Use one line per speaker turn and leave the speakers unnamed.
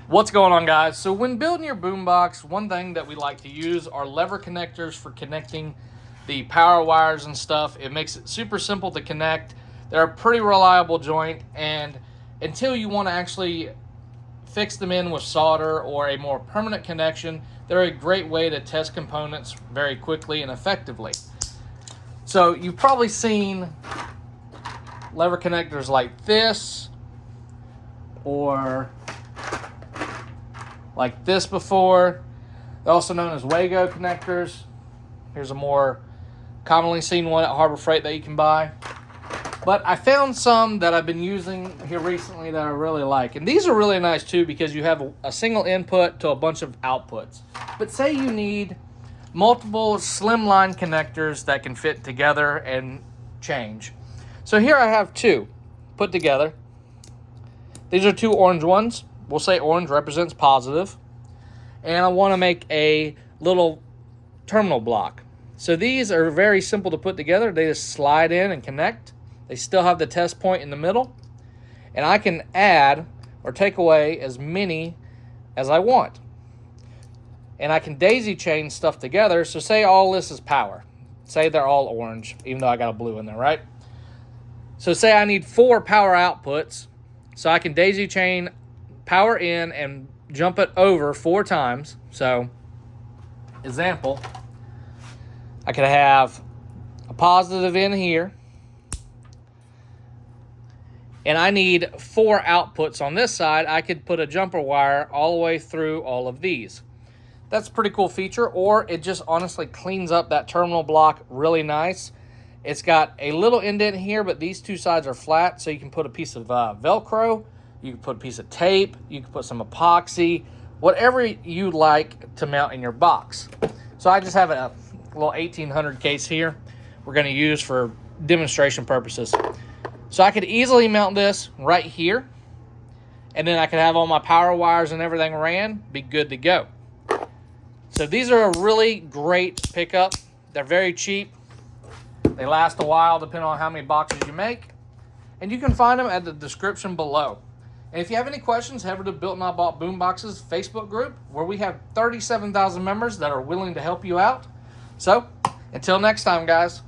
What's going on, guys? So when building your boombox, one thing that we like to use are lever connectors for connecting the power wires and stuff. It makes it super simple to connect. They're a pretty reliable joint, and until you want to actually fix them in with solder or a more permanent connection, they're a great way to test components very quickly and effectively. So you've probably seen lever connectors like this or like this before. They're also known as Wago connectors. Here's a more commonly seen one at Harbor Freight that you can buy. But I found some that I've been using here recently that I really like. And these are really nice too because you have a single input to a bunch of outputs. But say you need multiple slimline connectors that can fit together and change. So here I have two put together. These are two orange ones. We'll say orange represents positive. And I want to make a little terminal block. So these are very simple to put together. They just slide in and connect. They still have the test point in the middle. And I can add or take away as many as I want. And I can daisy chain stuff together. So say all this is power. Say they're all orange, even though I got a blue in there, right? So say I need 4 power outputs. So I can daisy chain power in and jump it over 4 times. So, example, I could have a positive in here. And I need 4 outputs on this side. I could put a jumper wire all the way through all of these. That's a pretty cool feature, or it just honestly cleans up that terminal block really nice. It's got a little indent here, but these 2 sides are flat, so you can put a piece of Velcro, you can put a piece of tape, you can put some epoxy, whatever you like to mount in your box. So I just have a little 1800 case here we're going to use for demonstration purposes. So I could easily mount this right here, and then I could have all my power wires and everything ran, be good to go. So these are a really great pickup. They're very cheap. They last a while depending on how many boxes you make. And you can find them at the description below. And if you have any questions, head over to Built Not Bought Boomboxes Facebook group, where we have 37,000 members that are willing to help you out. So, until next time, guys.